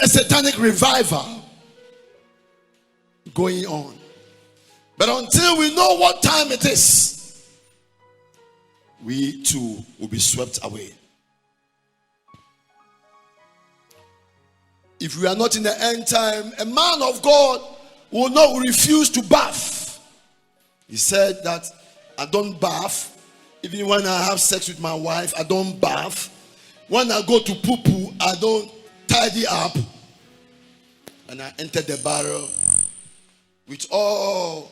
a satanic revival going on. But until we know what time it is, we too will be swept away. If we are not in the end time, a man of God will not refuse to bath. He said that I don't bath. Even when I have sex with my wife, I don't bath. When I go to poo-poo, I don't tidy up. And I enter the barrel with all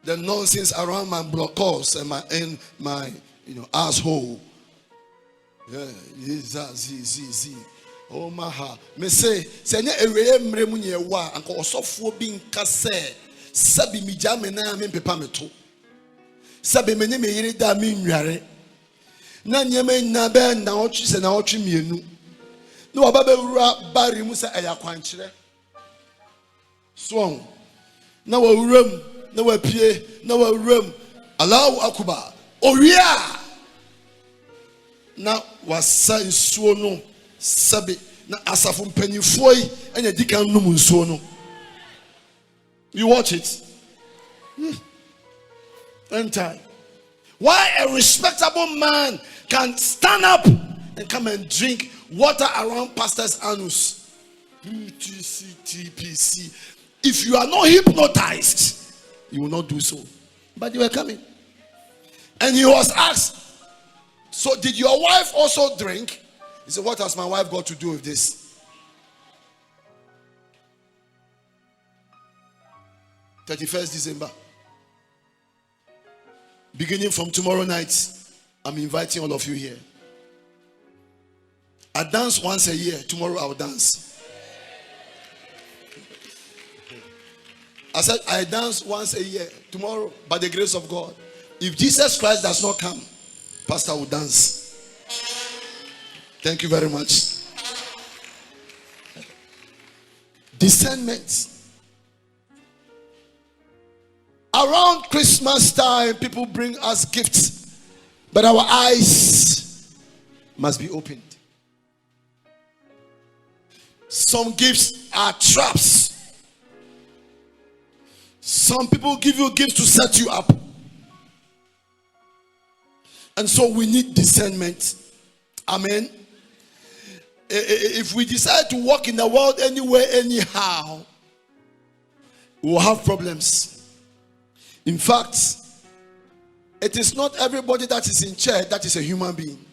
the nonsense around my blockers and my asshole. Yeah, z. Oh maha. Me say nye eweye mre mu nye wa anka osofo bi nka se sabi mi jame na me pepa me to. Sabi me ne me yiri da me nware. Na nyeme na be na otwi se na otwi mienu. Na oba be wura bari mu se eya kwankyere. So na wa wuram, na wa pie, na wa wuram. Allahu akbar. Owia. Na wasa nsuo no sabi na asafo mpanyifo yi enya dikan num nsuo no. You watch it. End time. Why a respectable man can stand up and come and drink water around pastor's anus? UTC, TPC. If you are not hypnotized, you will not do so. But you were coming. And he was asked, so did your wife also drink? He said, what has my wife got to do with this? 31st December. Beginning from tomorrow night, I'm inviting all of you here. I dance once a year. Tomorrow I'll dance. I said I dance once a year. Tomorrow, by the grace of God. If Jesus Christ does not come, Pastor will dance. Thank you very much. Discernment. Around Christmas time, people bring us gifts, but our eyes must be opened. Some gifts are traps. Some people give you gifts to set you up. And so we need discernment. Amen. If we decide to walk in the world anywhere, anyhow, we will have problems. In fact, it is not everybody that is in church that is a human being.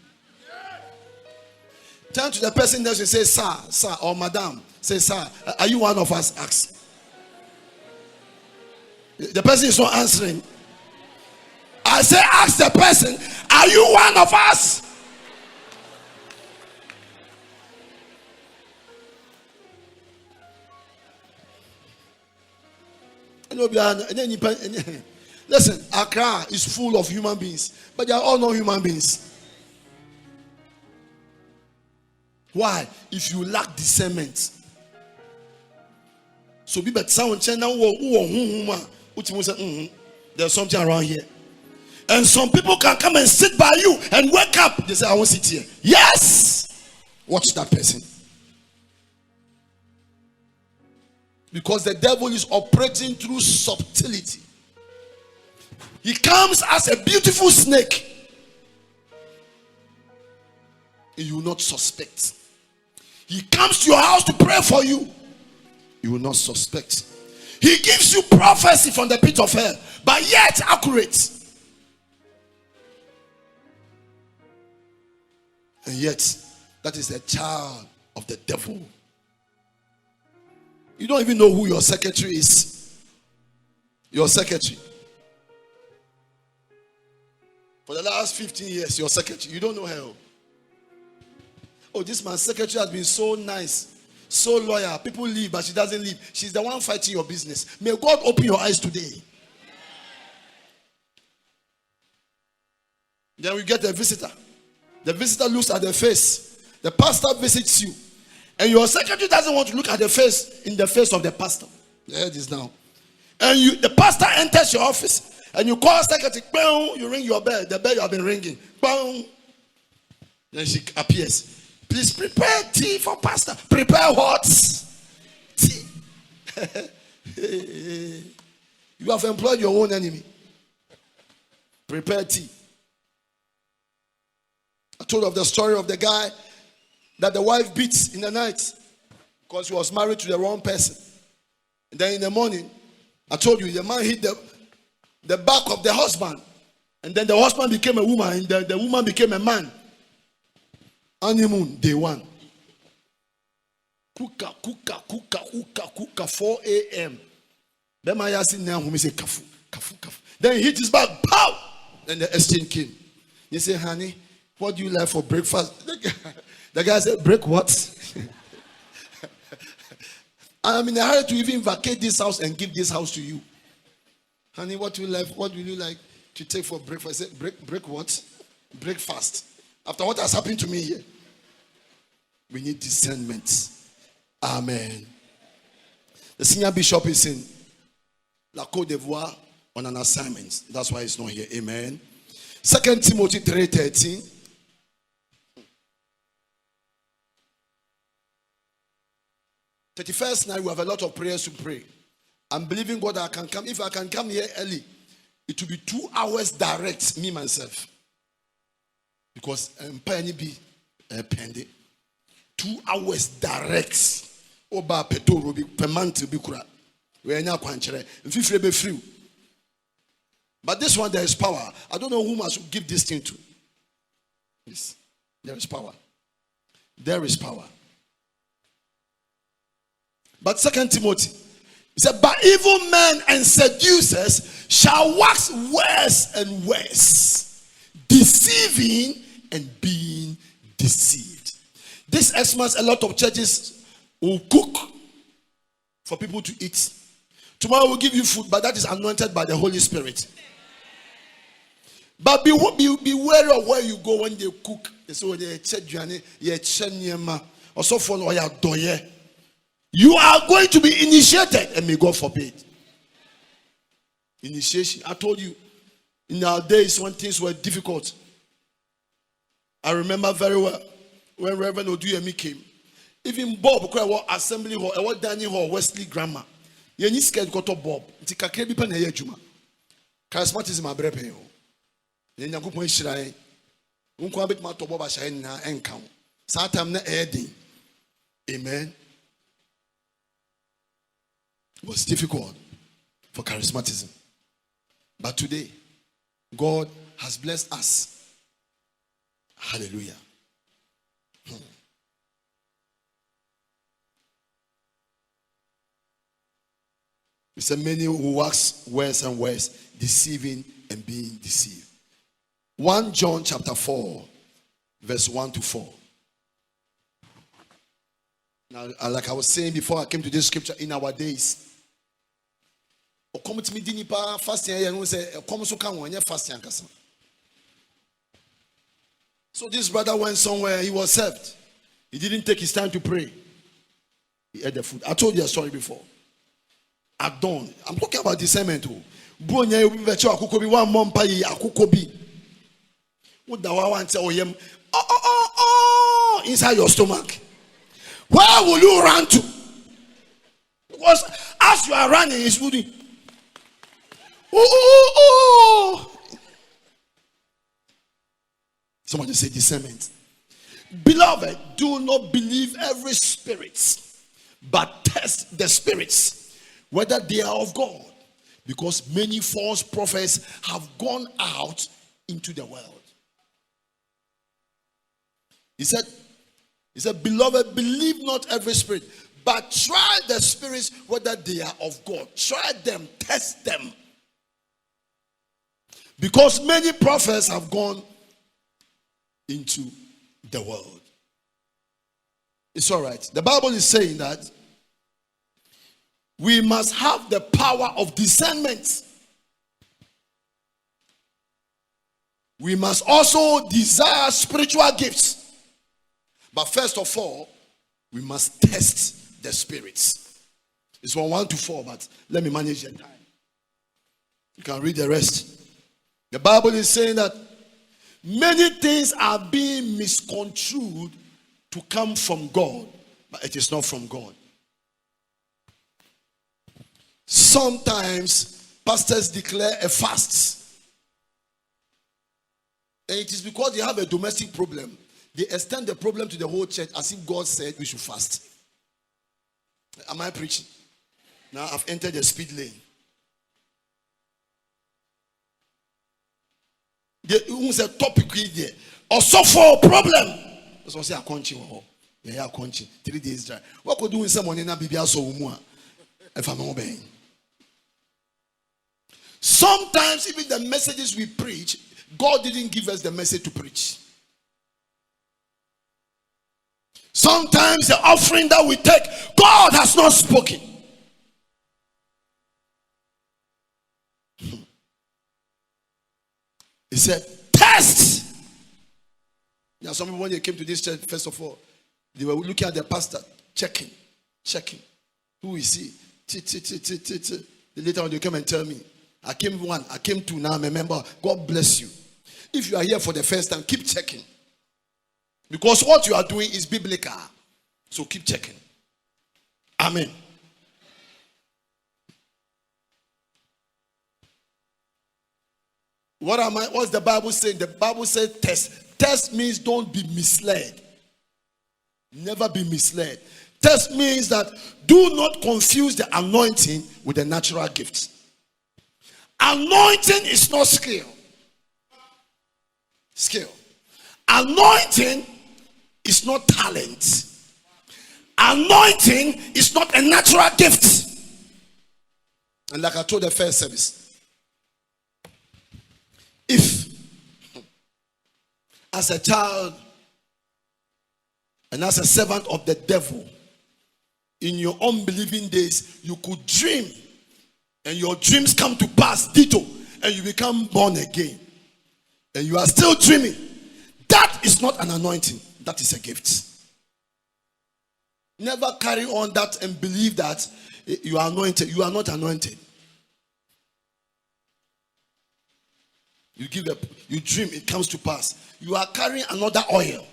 Turn to the person next to you and say, sir, or madam. Say, sir, are you one of us? Ask. The person is not answering. I say, ask the person, are you one of us? Listen, Accra is full of human beings, but they are all not human beings. Why? If you lack discernment. So be better sound there's something around here. And some people can come and sit by you and wake up. They say, I won't sit here. Yes! Watch that person. Because the devil is operating through subtlety. He comes as a beautiful snake. And you will not suspect. He comes to your house to pray for you. You will not suspect. He gives you prophecy from the pit of hell, but yet accurate. And yet, that is a child of the devil. You don't even know who your secretary is. Your secretary. For the last 15 years, your secretary. You don't know her. Oh, this man's secretary has been so nice, so loyal. People leave, but she doesn't leave. She's the one fighting your business. May God open your eyes today. Then we get a visitor. The visitor looks at the face. The pastor visits you. And your secretary doesn't want to look at the face in the face of the pastor. There it is now. And the pastor enters your office. And you call secretary. Boom, you ring your bell. The bell you have been ringing. Boom. Then she appears. Please prepare tea for pastor. Prepare what? Tea. You have employed your own enemy. Prepare tea. I told of the story of the guy that the wife beats in the night because he was married to the wrong person. And then in the morning, I told you, the man hit the back of the husband. And then the husband became a woman, and the woman became a man. Honeymoon, day one. Kuka, 4 a.m. Then my yasin now who say kafu. Then he hit his back, pow! Then the exchange came. He said, honey, what do you like for breakfast? The guy said, break what? I'm in a hurry to even vacate this house and give this house to you. Honey, what do you like? What will you like to take for breakfast? I said, break what? Breakfast. After what has happened to me here. We need discernment. Amen. The senior bishop is in La Côte d'Ivoire on an assignment. That's why he's not here. Amen. 2 Timothy 3:13. First night, we have a lot of prayers to pray. I'm believing God that I can come. If I can come here early, it will be 2 hours direct, me myself. Because I'm penny be pending. 2 hours direct. Oba petoro be per month be kura. We are not quanchere. If be free. But this one there is power. I don't know whom I should give this thing to. Yes, there is power. There is power. But 2 Timothy, he said, but evil men and seducers shall wax worse and worse, deceiving and being deceived. This Xmas, a lot of churches will cook for people to eat. Tomorrow we'll give you food, but that is anointed by the Holy Spirit. But be wary of where you go when they cook. So you are going to be initiated, and may God forbid. Initiation. I told you, in our days when things were difficult, I remember very well when Reverend Oduyemi came. Even Bob, assembly hall, dining hall, Wesley Grammar. You need scared to Bob. Charismatism, I brepe you. Then you go point shrine. Unko abit ma to Bob ashain na encounter. Satam na aiding. Amen. It was difficult for charismatism. But today, God has blessed us. Hallelujah. He said, many who wax worse and worse, deceiving and being deceived. 1 John chapter 4, verse 1 to 4. Now, like I was saying before I came to this scripture, in our days, so this brother went somewhere, he was served. He didn't take his time to pray. He ate the food. I told you a story before. At dawn, I'm talking about discernment. Inside your stomach. Where will you run to? Because as you are running, it's moving. Somebody say discernment. Beloved, do not believe every spirit, but test the spirits, whether they are of God, because many false prophets have gone out into the world. He said, beloved, believe not every spirit, but try the spirits whether they are of God. Try them, test them. Because many prophets have gone into the world. It's all right. The Bible is saying that we must have the power of discernment. We must also desire spiritual gifts. But first of all, we must test the spirits. It's from 1 to 4, but let me manage your time. You can read the rest. The Bible is saying that many things are being misconstrued to come from God, but it is not from God. Sometimes pastors declare a fast, and it is because they have a domestic problem. They extend the problem to the whole church as if God said we should fast. Am I preaching? Now I've entered the speed lane. There's a topic there. Also for a problem. So say I continue. Yeah, I continue. 3 days dry. What could do with someone in a Bibia so if I'm obeying? Sometimes even the messages we preach, God didn't give us the message to preach. Sometimes the offering that we take, God has not spoken. He said, test. Now, some people, when they came to this church, first of all, they were looking at the pastor, checking. Who is he? The later on, they came and tell me, I came 1, I came 2, now I'm a member. God bless you. If you are here for the first time, keep checking. Because what you are doing is biblical. So keep checking. Amen. What's the Bible saying? The Bible says test. Test means don't be misled. Never be misled. Test means that do not confuse the anointing with the natural gifts. Anointing is not skill. Anointing is not talent. Anointing is not a natural gift. And like I told the first service, if as a child and as a servant of the devil, in your unbelieving days, you could dream and your dreams come to pass, ditto, and you become born again, and you are still dreaming, that is not an anointing, that is a gift. Never carry on that and believe that you are anointed. You are not anointed. You give up, you dream, it comes to pass. You are carrying another oil.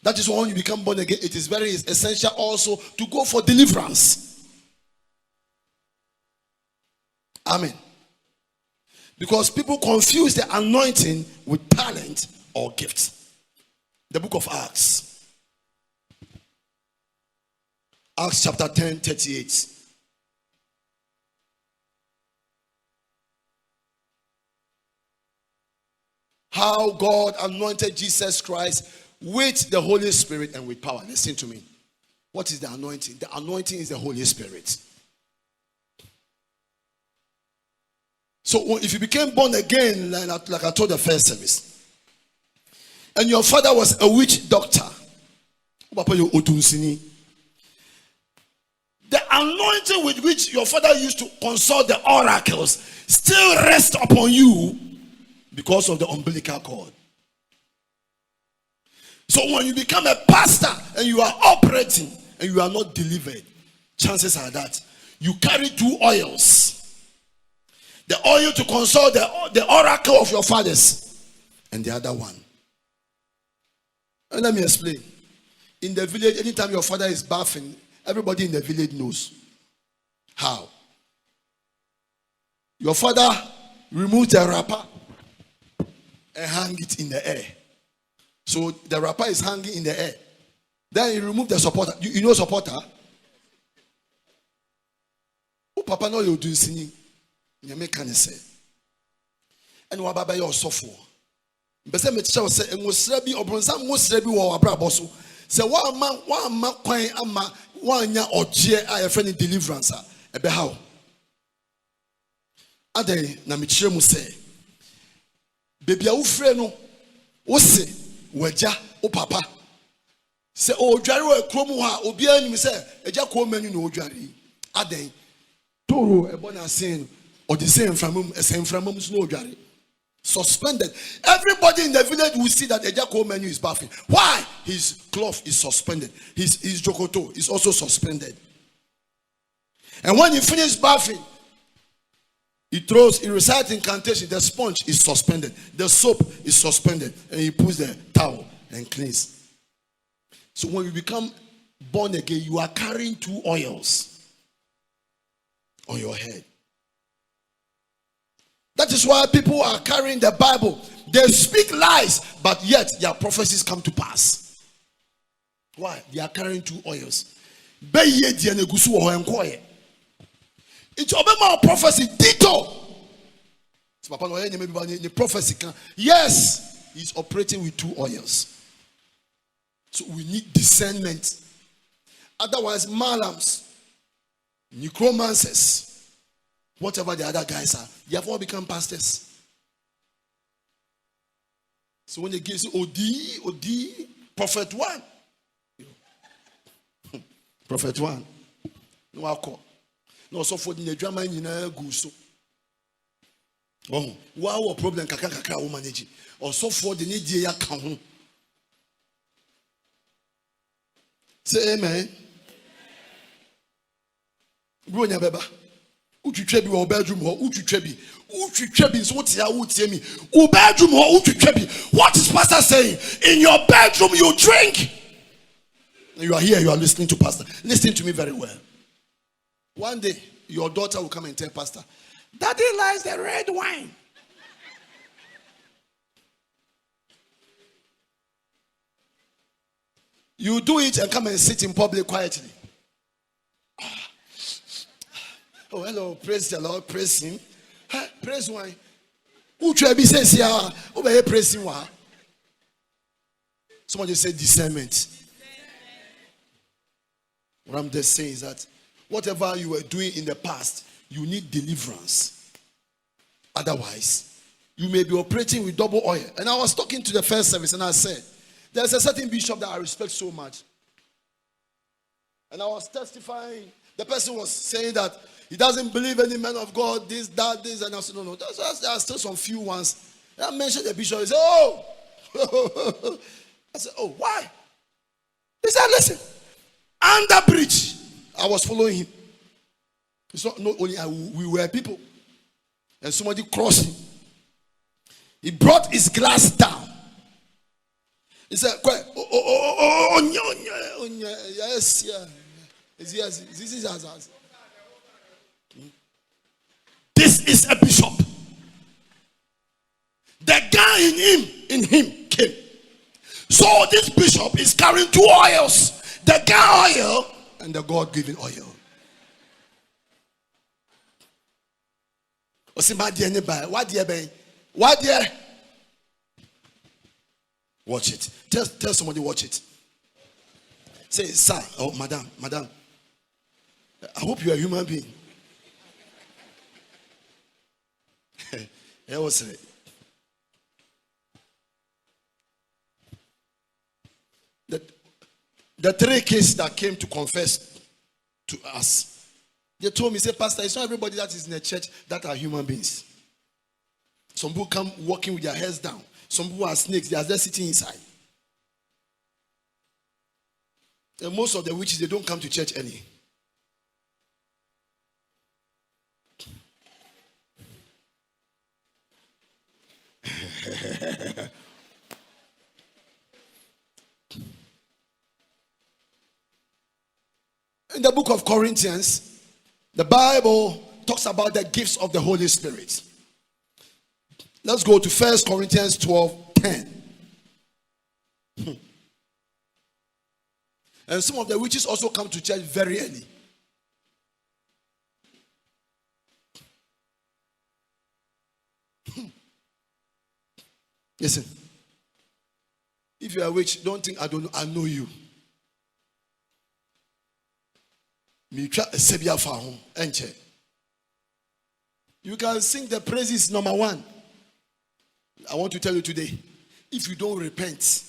That is why when you become born again, it is very essential also to go for deliverance. Amen. Because people confuse the anointing with talent or gift. The book of Acts. Acts chapter 10, 38. How God anointed Jesus Christ with the Holy Spirit and with power. Listen to me. What is the anointing? The anointing is the Holy Spirit. So if you became born again, like I told the first service, and your father was a witch doctor, the anointing with which your father used to consult the oracles still rests upon you because of the umbilical cord. So when you become a pastor and you are operating and you are not delivered, chances are that you carry 2 oils. The oil to consult the oracle of your fathers, and the other one. And let me explain. In the village, anytime your father is bathing, everybody in the village knows. How? Your father removed the wrapper and hang it in the air. So the wrapper is hanging in the air. Then he removed the supporter. You know supporter? Oh, Papa, no, you do singing. You make can say. And what about your software? But some teacher say, and was Rabbi or Bronson was Rabbi or Abraboso. Say, one man, quite ama, 1 year or jeer, I have friendly deliverance. Ebe how? Ade, Namichemu say, Baby, a friend, Ose, Waja, O Papa. Say, oh, Jaro, Cromoa, Obian, say, a jack woman, you know, Jari. Ade, Toro, a bona saying, or the same from him, a same from him, no Jari. Suspended. Everybody in the village will see that a jack woman is bathing. Why? His cloth is suspended. His jokoto is also suspended. And when he finishes bathing, he recites incantation. The sponge is suspended. The soap is suspended. And he puts the towel and cleans. So when you become born again, you are carrying 2 oils on your head. That is why people are carrying the Bible. They speak lies, but yet their prophecies come to pass. Why? They are carrying 2 oils. It's about prophecy. Dito. Yes, he's operating with 2 oils. So we need discernment. Otherwise, malams, necromancers, whatever the other guys are, they have all become pastors. So when they give you OD, prophet 1. Prophet 1. No alcohol. No, so for the drama in Guso. Oh, wow, problem kakaka will manage. Or so for the need account. Say amen. Bro, beba. Utu trebi wa bedroom ho. Utu trebi is what ya would say me. Bedroom ho. Utu trebi. What is pastor saying? In your bedroom you drink. You are here. You are listening to pastor. Listen to me very well. One day your daughter will come and tell pastor, Daddy likes the red wine. You do it and come and sit in public quietly. Oh, hello, praise the Lord, praise him. Praise wine. Who says here? Who praise him? Somebody said discernment. What I'm just saying is that whatever you were doing in the past, you need deliverance. Otherwise, you may be operating with double oil. And I was talking to the first service and I said, there's a certain bishop that I respect so much. And I was testifying. The person was saying that he doesn't believe any man of God, this. And I said, no. There are still some few ones. And I mentioned the bishop. He said, oh. I said, oh, why? He said, listen. Under bridge. I was following him. It's not only we were people. And somebody crossed him. He brought his glass down. He said, yes. This is a bishop. The guy in him came. So this bishop is carrying 2 oils. The guy oil and the God-given oil. Watch it. Tell somebody, watch it. Say, sir, oh, madam. I hope you are a human being. The 3 cases that came to confess to us, they told me, say, Pastor, it's not everybody that is in the church that are human beings. Some people come walking with their heads down. Some people are snakes. They are just sitting inside. And most of the witches, they don't come to church any. In the book of Corinthians, the Bible talks about the gifts of the Holy Spirit. Let's go to 1 Corinthians 12:10. And some of the witches also come to church very early. Listen. If you are a witch, don't think I know you. You can sing the praises number 1. I want to tell you today, if you don't repent,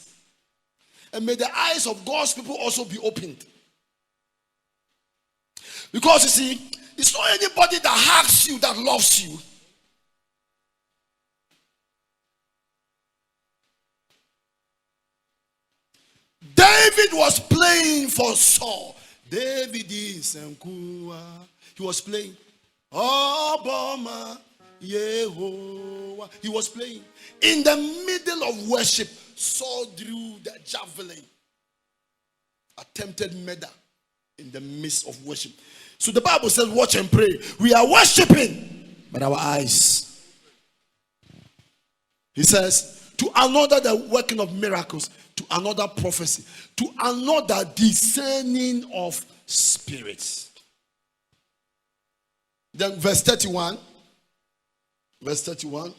and may the eyes of God's people also be opened. Because you see, it's not anybody that hugs you that loves you. David was playing for Saul. David is he was playing. Obama, Yehovah. He was playing. In the middle of worship, Saul drew the javelin. attempted murder in the midst of worship. So the Bible says, watch and pray. We are worshiping, but our eyes. He says, to another the working of miracles, to another prophecy, to another discerning of spirits. Then verse 31. Verse 31.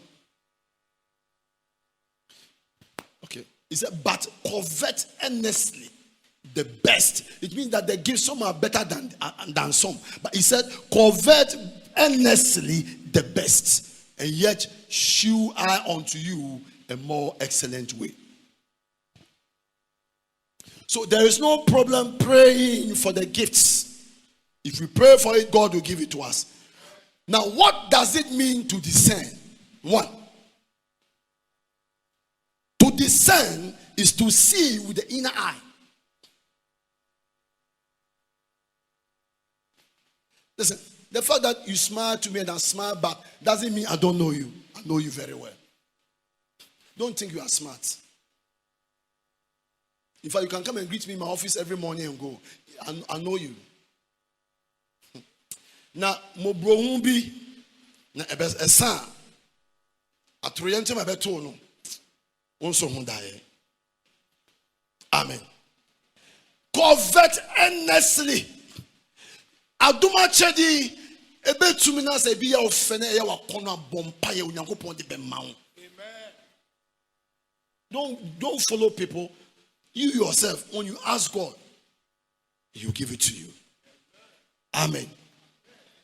Okay. He said, but covet earnestly the best. It means that the gifts some are better than some. But he said, covet earnestly the best. And yet shew I unto you a more excellent way. So there is no problem praying for the gifts. If we pray for it, God will give it to us. Now, what does it mean to discern? One, to discern is to see with the inner eye. Listen, the fact that you smile to me and I smile back doesn't mean I don't know you. I know you very well. Don't think you are smart. In fact, you can come and greet me in my office every morning and go. I know you. Now, mo brohumbi na esa atroyente ma beto no. Onso hundaye. Amen. Covet earnestly. Aduma chedi ebetumi na se biya ofene eya wakono abompa ye Onyankopon de bema wo. Don't follow people. You yourself, when you ask God, He will give it to you. Amen.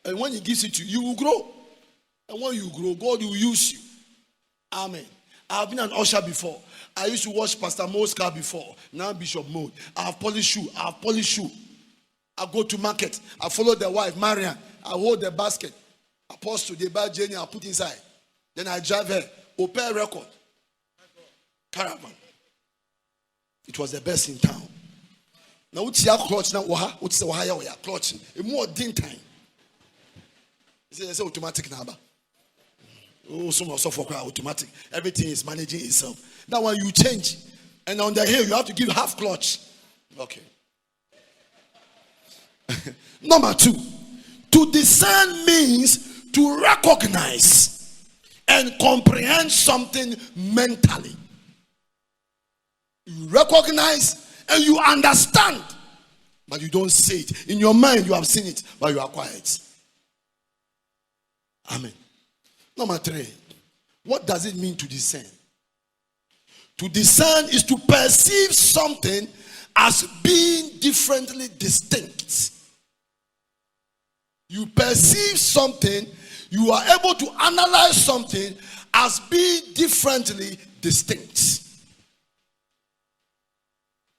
And when He gives it to you, you will grow. And when you grow, God will use you. Amen. I have been an usher before. I used to wash Pastor Mo's car before. Now Bishop Mo. I have polished shoe. I go to market. I follow the wife, Marian. I hold the basket. Apostle, they buy Jenny, I put inside. Then I drive her. Opel record. Caravan. It was the best in town. Now what's your clutch now? What's the wire clutch? A more din time. It's automatic number. Oh, some of for automatic. Everything is managing itself. That one you change. And on the hill you have to give half clutch. Okay. Number 2. To discern means to recognize and comprehend something mentally. You recognize and you understand, but you don't say it. In your mind, you have seen it, but you are quiet. Amen. Number 3. What does it mean to discern? To discern is to perceive something as being differently distinct. You perceive something, you are able to analyze something as being differently distinct.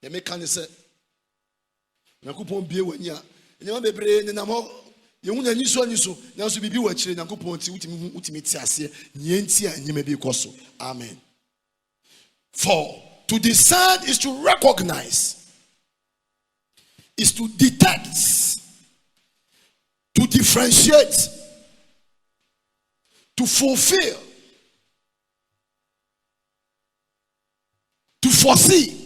The mechanic said, Nakupon be when ya, and you may bring the number. You won't any so, now to be watching Nakupon to ultimate Yentia and you may be coso. Amen. 4. To discern is to recognize, is to detect, to differentiate, to fulfill, to foresee,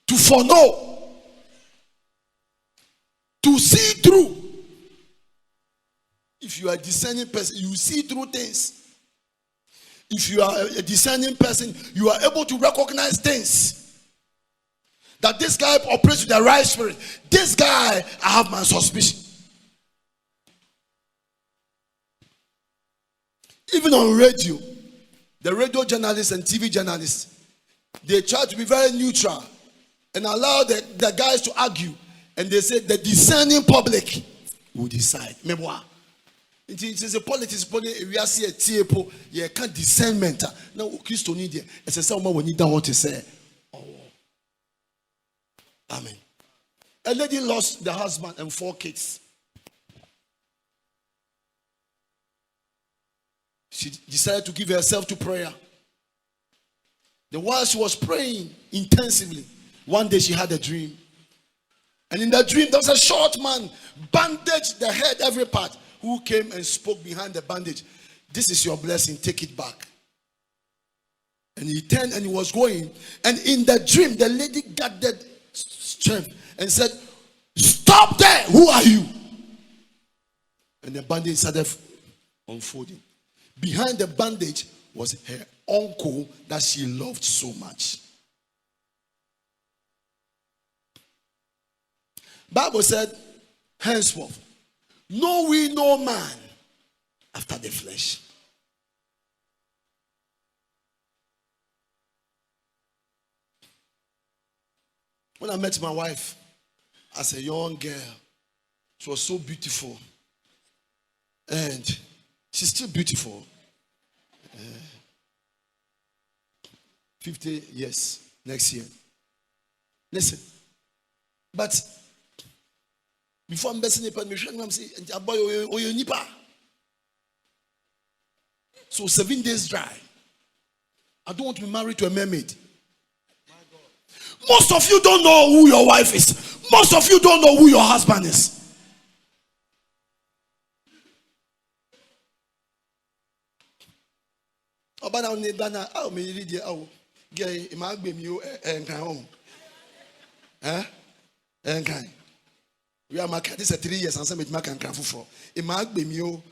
to foreknow, to see through. If you are a discerning person, you see through things. If you are a discerning person, you are able to recognize things. That this guy operates with the right spirit. This guy, I have my suspicion. Even on radio, the radio journalists and TV journalists, they try to be very neutral and allow the guys to argue. And they say the discerning public will decide. It is a politics, we are see a table, you can't discernment. Now, Christo need it. It's a someone we need what to say. Oh. Amen. A lady lost the husband and 4 kids. She decided to give herself to prayer. Then while she was praying intensively, one day she had a dream. And in that dream, there was a short man, bandaged the head, every part, who came and spoke behind the bandage. This is your blessing, take it back. And he turned and he was going. And in the dream, the lady gathered strength and said, "Stop there! Who are you?" And the bandage started unfolding. Behind the bandage was her uncle that she loved so much. Bible said, henceforth, know we no man after the flesh. When I met my wife as a young girl, she was so beautiful. And she's still beautiful. 50 years next year. Listen. But before I'm messing up, I'm saying, so 7 days dry. I don't want to be married to a mermaid. Most of you don't know who your wife is. Most of you don't know who your husband is. We are marking this 3 years and some it mark and craft for it mark be me. Oh,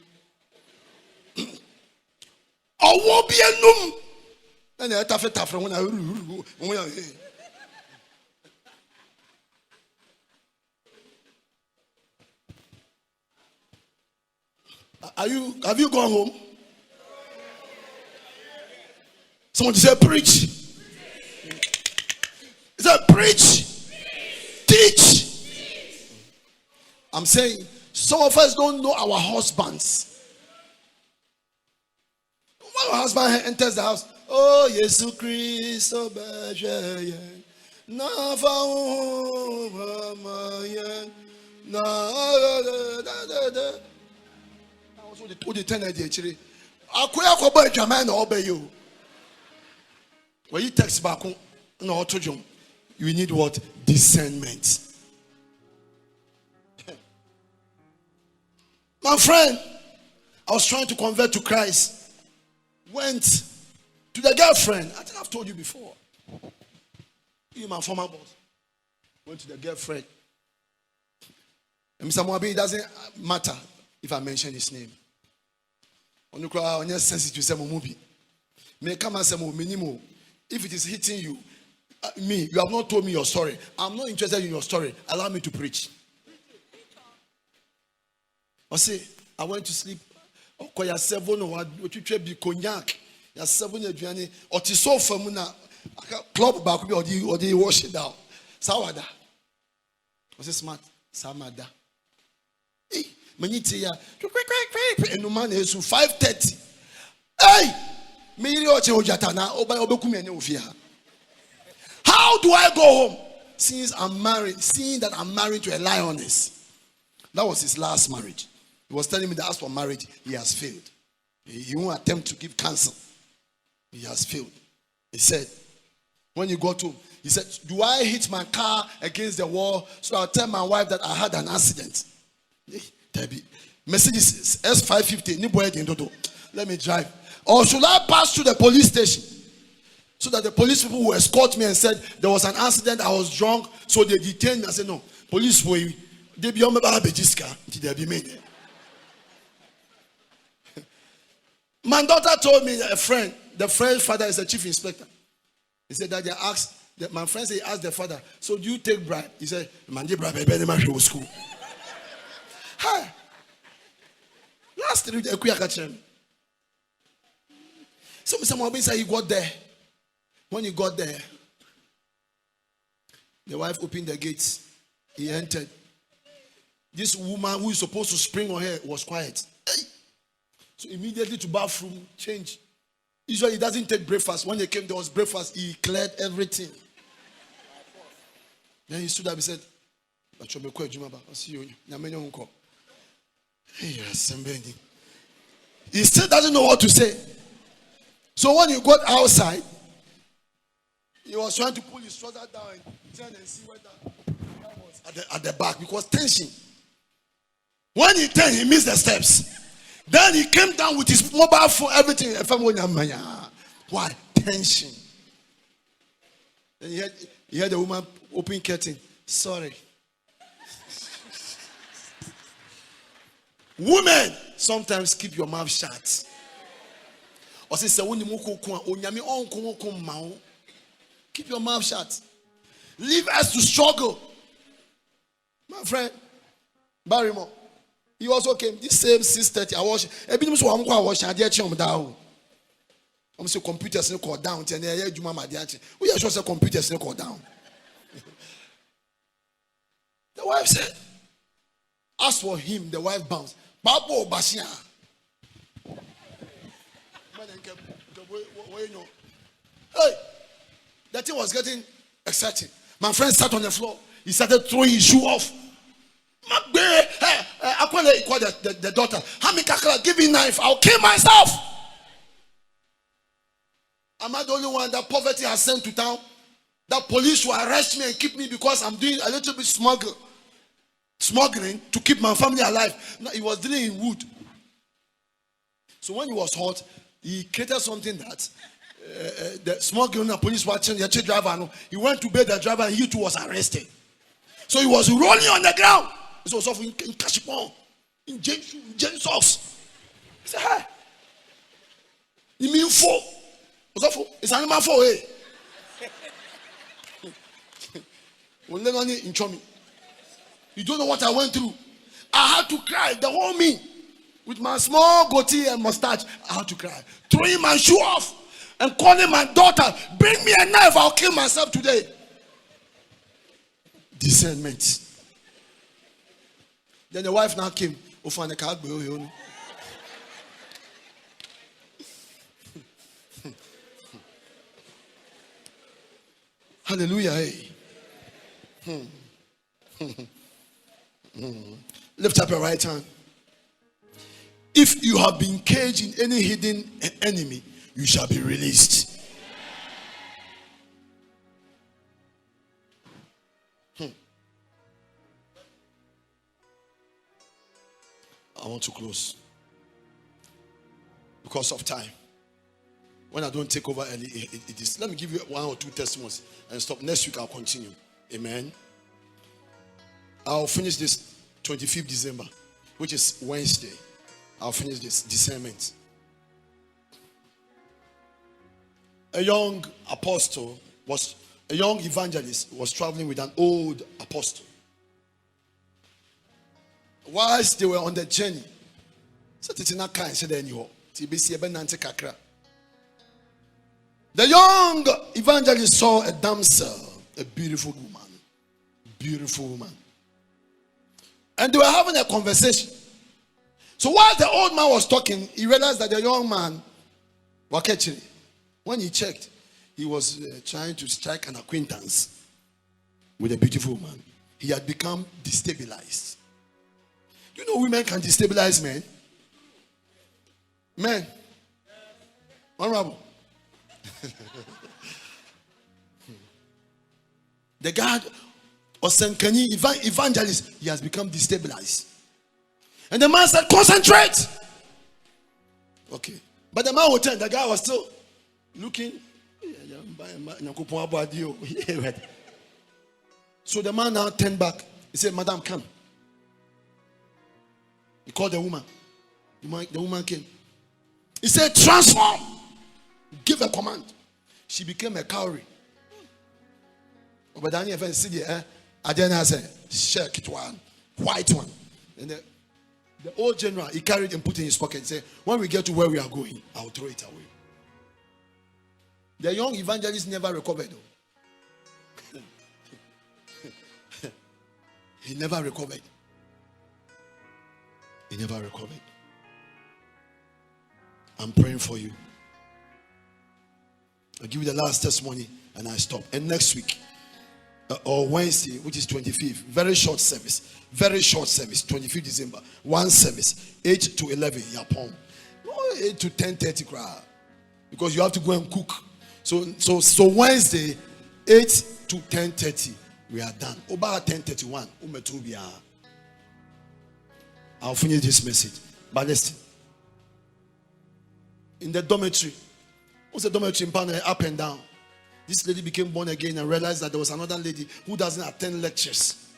won't be a num. And I tough from when I have you gone home? Someone say preach. He said preach. Teach. I'm saying some of us don't know our husbands. When our husband enters the house, oh Jesus Christ, oh when you text back, no, you need what? Discernment. My friend, I was trying to convert to Christ. Went to the girlfriend. I think I've told you before. You, my former boss. Went to the girlfriend. And Mr. Moabi, it doesn't matter if I mention his name. On your sensitive to movie. May come and say minimum. If it is hitting you, you have not told me your story. I'm not interested in your story. Allow me to preach. I say, I went to sleep. Okay, you 7 or what you be cognac. You 7 years journey. Or to so famuna club back or the wash it down. Sawada. Was it smart? Samada. Hey, maniti ya. And no man is 5:30. Hey, me oche ojatana oba obekumi ene ofia. How do I go home? Since I'm married, seeing that I'm married to a lioness. That was his last marriage. He was telling me that as for marriage, he has failed. He won't attempt to give counsel. He has failed. He said, when you got home, he said, do I hit my car against the wall so I'll tell my wife that I had an accident? Mercedes S550, let me drive. Or should I pass through the police station so that the police people will escort me and said there was an accident, I was drunk, so they detained me. I said, no, police will they be on my bajiska until they be made. My daughter told me that the friend's father is a chief inspector. He said that they asked, my friend said he asked the father, so do you take bribe? He said, man, you bribe, I never show school. Hi. Last week, a quick catch. Someone said he got there. When he got there, the wife opened the gates. He entered. This woman who is supposed to spring on her was quiet. Hey. So immediately to bathroom, change. Usually he doesn't take breakfast. When he came, there was breakfast. He cleared everything. Then he stood up and said, I see you. He still doesn't know what to say. So when he got outside, he was trying to pull his shoulder down and turn and see where that was at the back because tension. When he turned, he missed the steps. Then he came down with his mobile phone, everything. Why? tension. And you heard the woman open curtain. Sorry. Women, sometimes keep your mouth shut. Or say, keep your mouth shut. Leave us to struggle. My friend, Barrymore, he also came. This same 6:30, I watch. I'm saying computers no call down. We are sure say computers no call down. The wife said, as for him, the wife bounced. Babo Basia. Hey, that thing was getting exciting. My friend sat on the floor. He started throwing his shoe off. I call the daughter. Hamikakala, give me knife. I'll kill myself. Am I the only one that poverty has sent to town? That police will arrest me and keep me because I'm doing a little bit smuggling to keep my family alive. No, he was dealing in wood. So when he was hot, he created something that the smuggling and police watching the driver. He went to bed the driver and he too was arrested. So he was rolling on the ground. He was off in Kashipon, in James socks. He said, hey, you mean four? It's an animal for hey. You don't know what I went through. I had to cry. The whole me, with my small goatee and mustache, I had to cry. Throwing my shoe off and calling my daughter, bring me a knife, I'll kill myself today. Discernment. Then the wife now came. Hallelujah. Hey. Lift up your right hand. If you have been caged in any hidden enemy, you shall be released. I want to close because of time. When I don't take over early, it is. Let me give you 1 or 2 testimonies and stop. Next week I'll continue. Amen. I'll finish this 25th December, which is Wednesday. I'll finish this discernment. A young evangelist was traveling with an old apostle. Whilst they were on the journey, the young evangelist saw a damsel, a beautiful woman. And they were having a conversation. So while the old man was talking, he realized that the young man, when he checked, he was trying to strike an acquaintance with a beautiful woman. He had become destabilized. You know women can destabilize men? Men. Honorable. The God Osenkani evangelist, he has become destabilized. And the man said, concentrate. Okay. But the man would turn, the guy was still looking. So the man now turned back. He said, Madam, come. He called the woman. The woman came. He said, transform. Give a command. She became a cowrie. But Daniel even said, I then has a shirt one, white one. And the old general, he carried and put in his pocket and said, when we get to where we are going, I'll throw it away. The young evangelist never recovered though. He never recovered. He never recovered. I'm praying for you. I'll give you the last testimony and I stop. And next week, or Wednesday, which is 25th, very short service, 25th December, one service, 8 to 11, Yapon, 8 to 10:30 crowd, because you have to go and cook. So Wednesday, 8 to 10:30, we are done. About 10:31, I'll finish this message. But listen, in the dormitory, Who's the dormitory up and down? This lady became born again and realized that there was another lady who doesn't attend lectures.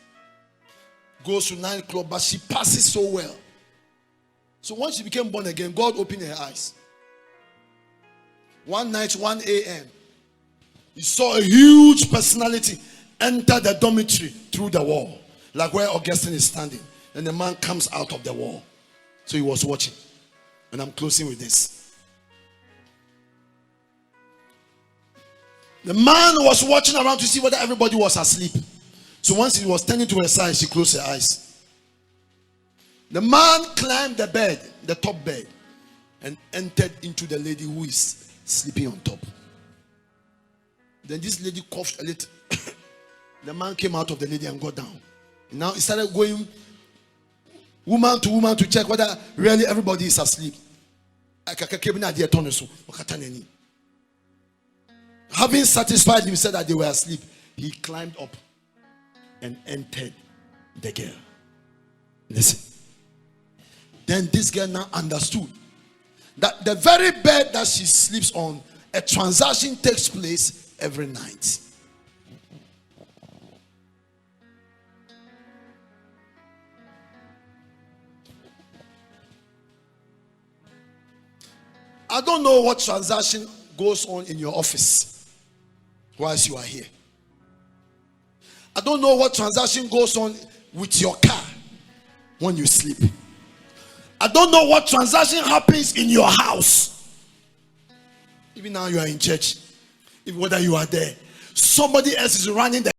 Goes to nightclub, but she passes so well. So once she became born again, God opened her eyes. One night, 1 a.m., he saw a huge personality enter the dormitory through the wall, like where Augustine is standing. And the man comes out of the wall. So he was watching. And I'm closing with this. The man was watching around to see whether everybody was asleep. So once he was turning to her side, she closed her eyes. The man climbed the bed, the top bed, and entered into the lady who is sleeping on top. Then this lady coughed a little. The man came out of the lady and got down. And now he started going woman to woman to check whether really everybody is asleep. Having satisfied himself that they were asleep, he climbed up and entered the girl. Listen. Then this girl now understood that the very bed that she sleeps on, a transaction takes place every night. I don't know what transaction goes on in your office whilst you are here. I don't know what transaction goes on with your car when you sleep. I don't know what transaction happens in your house. Even now you are in church. Even whether you are there, somebody else is running the